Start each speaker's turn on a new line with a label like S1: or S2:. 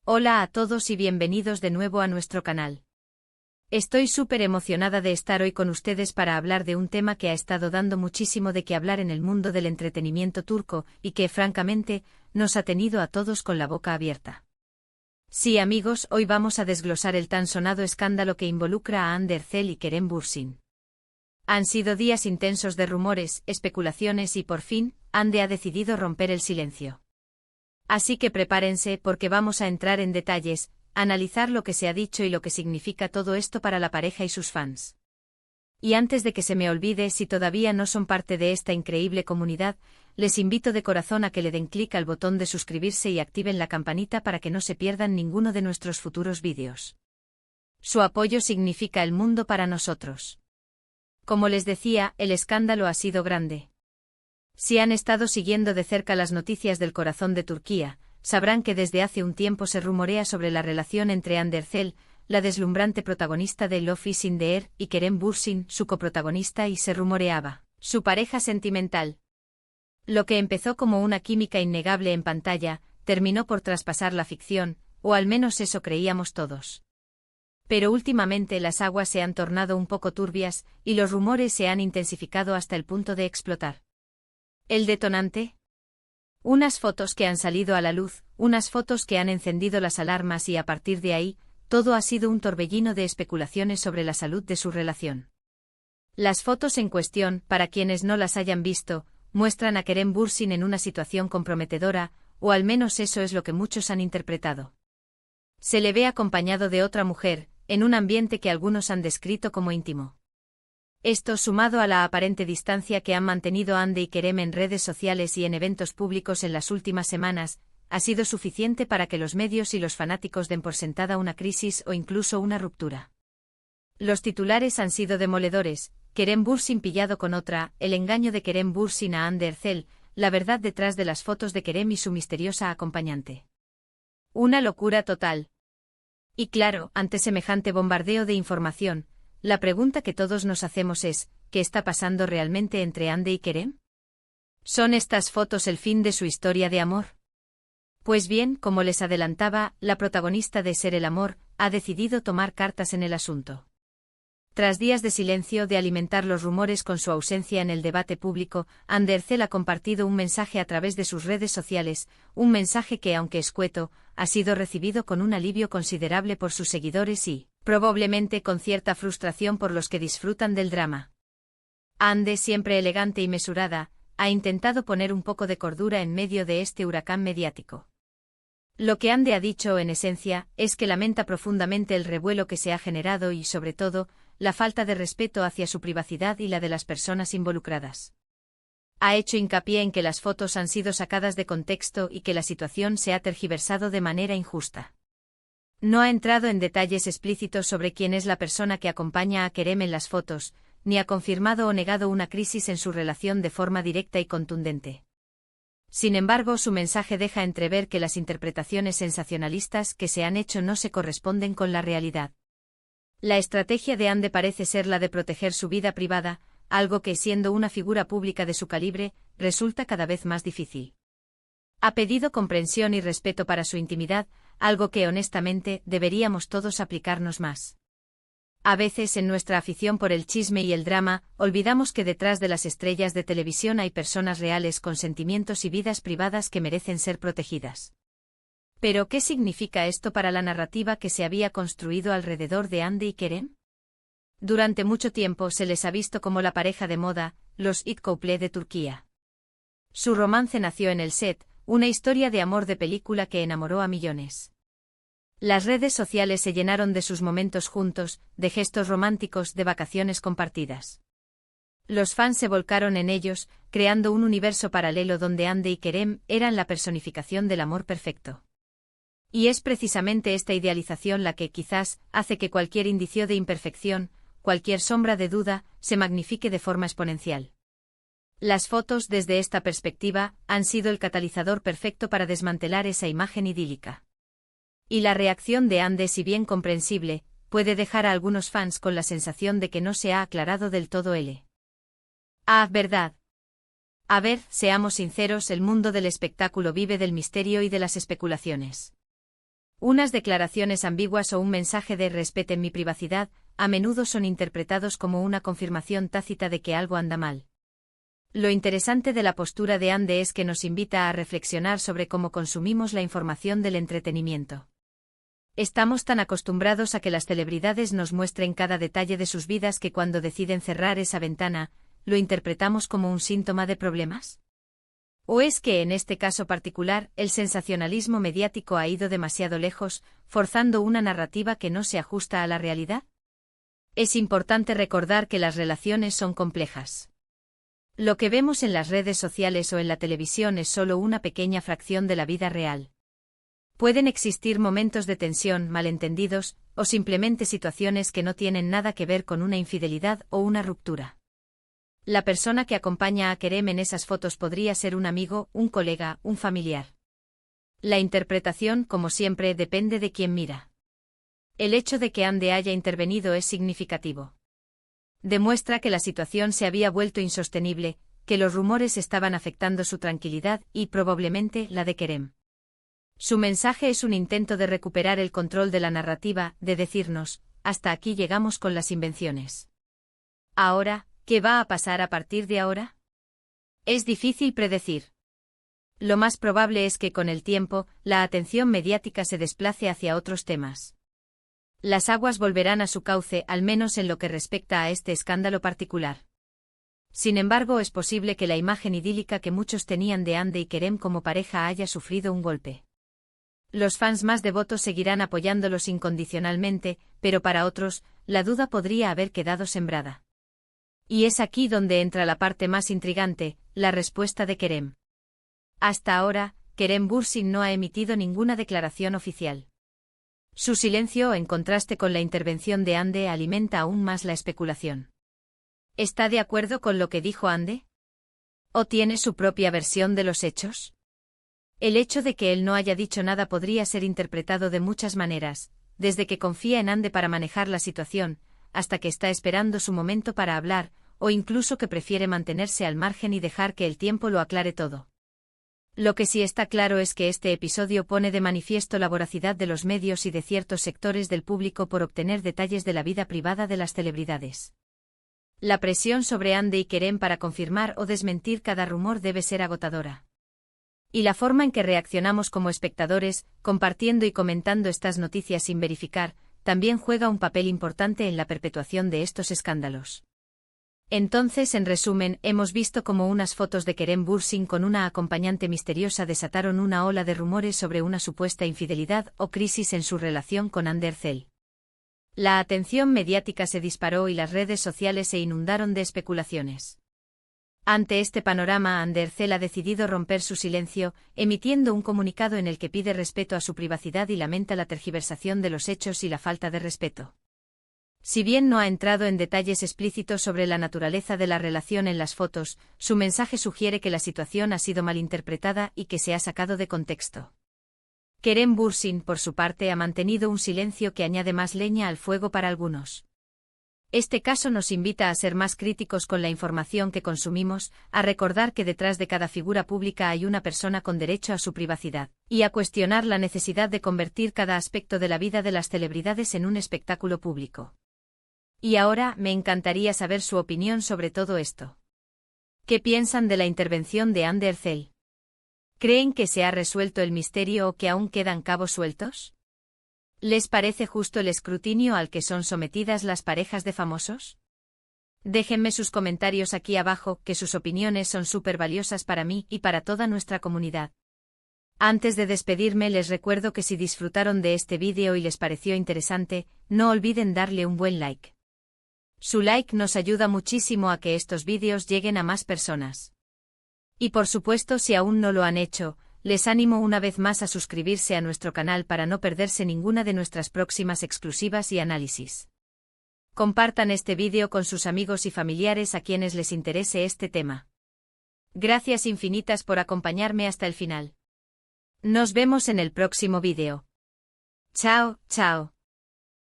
S1: Hola a todos y bienvenidos de nuevo a nuestro canal. Estoy súper emocionada de estar hoy con ustedes para hablar de un tema que ha estado dando muchísimo de qué hablar en el mundo del entretenimiento turco y que, francamente, nos ha tenido a todos con la boca abierta. Sí, amigos, hoy vamos a desglosar el tan sonado escándalo que involucra a Hande Erçel y Kerem Bürsin. Han sido días intensos de rumores, especulaciones y, por fin, Hande ha decidido romper el silencio. Así que prepárense porque vamos a entrar en detalles, analizar lo que se ha dicho y lo que significa todo esto para la pareja y sus fans. Y antes de que se me olvide, si todavía no son parte de esta increíble comunidad, les invito de corazón a que le den clic al botón de suscribirse y activen la campanita para que no se pierdan ninguno de nuestros futuros vídeos. Su apoyo significa el mundo para nosotros. Como les decía, el escándalo ha sido grande. Si han estado siguiendo de cerca las noticias del corazón de Turquía, sabrán que desde hace un tiempo se rumorea sobre la relación entre Hande Erçel, la deslumbrante protagonista de Love is in the Air, y Kerem Bürsin, su coprotagonista, y se rumoreaba su pareja sentimental. Lo que empezó como una química innegable en pantalla, terminó por traspasar la ficción, o al menos eso creíamos todos. Pero últimamente las aguas se han tornado un poco turbias, y los rumores se han intensificado hasta el punto de explotar. ¿El detonante? Unas fotos que han salido a la luz, unas fotos que han encendido las alarmas y a partir de ahí, todo ha sido un torbellino de especulaciones sobre la salud de su relación. Las fotos en cuestión, para quienes no las hayan visto, muestran a Kerem Bürsin en una situación comprometedora, o al menos eso es lo que muchos han interpretado. Se le ve acompañado de otra mujer, en un ambiente que algunos han descrito como íntimo. Esto, sumado a la aparente distancia que han mantenido Hande y Kerem en redes sociales y en eventos públicos en las últimas semanas, ha sido suficiente para que los medios y los fanáticos den por sentada una crisis o incluso una ruptura. Los titulares han sido demoledores: Kerem Bürsin pillado con otra, el engaño de Kerem Bürsin a Hande Erçel, la verdad detrás de las fotos de Kerem y su misteriosa acompañante. Una locura total. Y claro, ante semejante bombardeo de información, la pregunta que todos nos hacemos es, ¿qué está pasando realmente entre Hande y Kerem? ¿Son estas fotos el fin de su historia de amor? Pues bien, como les adelantaba, la protagonista de Ser el Amor, ha decidido tomar cartas en el asunto. Tras días de silencio, de alimentar los rumores con su ausencia en el debate público, Hande Erçel ha compartido un mensaje a través de sus redes sociales, un mensaje que, aunque escueto, ha sido recibido con un alivio considerable por sus seguidores y, probablemente con cierta frustración por los que disfrutan del drama. Hande, siempre elegante y mesurada, ha intentado poner un poco de cordura en medio de este huracán mediático. Lo que Hande ha dicho, en esencia, es que lamenta profundamente el revuelo que se ha generado y, sobre todo, la falta de respeto hacia su privacidad y la de las personas involucradas. Ha hecho hincapié en que las fotos han sido sacadas de contexto y que la situación se ha tergiversado de manera injusta. No ha entrado en detalles explícitos sobre quién es la persona que acompaña a Kerem en las fotos, ni ha confirmado o negado una crisis en su relación de forma directa y contundente. Sin embargo, su mensaje deja entrever que las interpretaciones sensacionalistas que se han hecho no se corresponden con la realidad. La estrategia de Hande parece ser la de proteger su vida privada, algo que, siendo una figura pública de su calibre, resulta cada vez más difícil. Ha pedido comprensión y respeto para su intimidad, algo que honestamente deberíamos todos aplicarnos más. A veces en nuestra afición por el chisme y el drama, olvidamos que detrás de las estrellas de televisión hay personas reales con sentimientos y vidas privadas que merecen ser protegidas. ¿Pero qué significa esto para la narrativa que se había construido alrededor de Hande y Kerem? Durante mucho tiempo se les ha visto como la pareja de moda, los it couple de Turquía. Su romance nació en el set, una historia de amor de película que enamoró a millones. Las redes sociales se llenaron de sus momentos juntos, de gestos románticos, de vacaciones compartidas. Los fans se volcaron en ellos, creando un universo paralelo donde Hande y Kerem eran la personificación del amor perfecto. Y es precisamente esta idealización la que, quizás, hace que cualquier indicio de imperfección, cualquier sombra de duda, se magnifique de forma exponencial. Las fotos, desde esta perspectiva, han sido el catalizador perfecto para desmantelar esa imagen idílica. Y la reacción de Hande, si bien comprensible, puede dejar a algunos fans con la sensación de que no se ha aclarado del todo el verdad. A ver, seamos sinceros, el mundo del espectáculo vive del misterio y de las especulaciones. Unas declaraciones ambiguas o un mensaje de respeten mi privacidad, a menudo son interpretados como una confirmación tácita de que algo anda mal. Lo interesante de la postura de Ande es que nos invita a reflexionar sobre cómo consumimos la información del entretenimiento. Estamos tan acostumbrados a que las celebridades nos muestren cada detalle de sus vidas que cuando deciden cerrar esa ventana, ¿lo interpretamos como un síntoma de problemas? ¿O es que en este caso particular, el sensacionalismo mediático ha ido demasiado lejos, forzando una narrativa que no se ajusta a la realidad? Es importante recordar que las relaciones son complejas. Lo que vemos en las redes sociales o en la televisión es solo una pequeña fracción de la vida real. Pueden existir momentos de tensión, malentendidos, o simplemente situaciones que no tienen nada que ver con una infidelidad o una ruptura. La persona que acompaña a Kerem en esas fotos podría ser un amigo, un colega, un familiar. La interpretación, como siempre, depende de quién mira. El hecho de que Ande haya intervenido es significativo. Demuestra que la situación se había vuelto insostenible, que los rumores estaban afectando su tranquilidad y, probablemente, la de Kerem. Su mensaje es un intento de recuperar el control de la narrativa, de decirnos, hasta aquí llegamos con las invenciones. Ahora, ¿qué va a pasar a partir de ahora? Es difícil predecir. Lo más probable es que con el tiempo, la atención mediática se desplace hacia otros temas. Las aguas volverán a su cauce, al menos en lo que respecta a este escándalo particular. Sin embargo, es posible que la imagen idílica que muchos tenían de Ande y Kerem como pareja haya sufrido un golpe. Los fans más devotos seguirán apoyándolos incondicionalmente, pero para otros, la duda podría haber quedado sembrada. Y es aquí donde entra la parte más intrigante, la respuesta de Kerem. Hasta ahora, Kerem Bürsin no ha emitido ninguna declaración oficial. Su silencio, en contraste con la intervención de Ande, alimenta aún más la especulación. ¿Está de acuerdo con lo que dijo Ande? ¿O tiene su propia versión de los hechos? El hecho de que él no haya dicho nada podría ser interpretado de muchas maneras, desde que confía en Ande para manejar la situación, hasta que está esperando su momento para hablar, o incluso que prefiere mantenerse al margen y dejar que el tiempo lo aclare todo. Lo que sí está claro es que este episodio pone de manifiesto la voracidad de los medios y de ciertos sectores del público por obtener detalles de la vida privada de las celebridades. La presión sobre Ande y Kerem para confirmar o desmentir cada rumor debe ser agotadora. Y la forma en que reaccionamos como espectadores, compartiendo y comentando estas noticias sin verificar, también juega un papel importante en la perpetuación de estos escándalos. Entonces, en resumen, hemos visto cómo unas fotos de Kerem Bürsin con una acompañante misteriosa desataron una ola de rumores sobre una supuesta infidelidad o crisis en su relación con Ande Erçel. La atención mediática se disparó y las redes sociales se inundaron de especulaciones. Ante este panorama, Ande Erçel ha decidido romper su silencio, emitiendo un comunicado en el que pide respeto a su privacidad y lamenta la tergiversación de los hechos y la falta de respeto. Si bien no ha entrado en detalles explícitos sobre la naturaleza de la relación en las fotos, su mensaje sugiere que la situación ha sido malinterpretada y que se ha sacado de contexto. Kerem Bürsin, por su parte, ha mantenido un silencio que añade más leña al fuego para algunos. Este caso nos invita a ser más críticos con la información que consumimos, a recordar que detrás de cada figura pública hay una persona con derecho a su privacidad, y a cuestionar la necesidad de convertir cada aspecto de la vida de las celebridades en un espectáculo público. Y ahora, me encantaría saber su opinión sobre todo esto. ¿Qué piensan de la intervención de Ande Erçel? ¿Creen que se ha resuelto el misterio o que aún quedan cabos sueltos? ¿Les parece justo el escrutinio al que son sometidas las parejas de famosos? Déjenme sus comentarios aquí abajo, que sus opiniones son súper valiosas para mí y para toda nuestra comunidad. Antes de despedirme, les recuerdo que si disfrutaron de este vídeo y les pareció interesante, no olviden darle un buen like. Su like nos ayuda muchísimo a que estos vídeos lleguen a más personas. Y por supuesto, si aún no lo han hecho, les animo una vez más a suscribirse a nuestro canal para no perderse ninguna de nuestras próximas exclusivas y análisis. Compartan este vídeo con sus amigos y familiares a quienes les interese este tema. Gracias infinitas por acompañarme hasta el final. Nos vemos en el próximo vídeo. Chao, chao.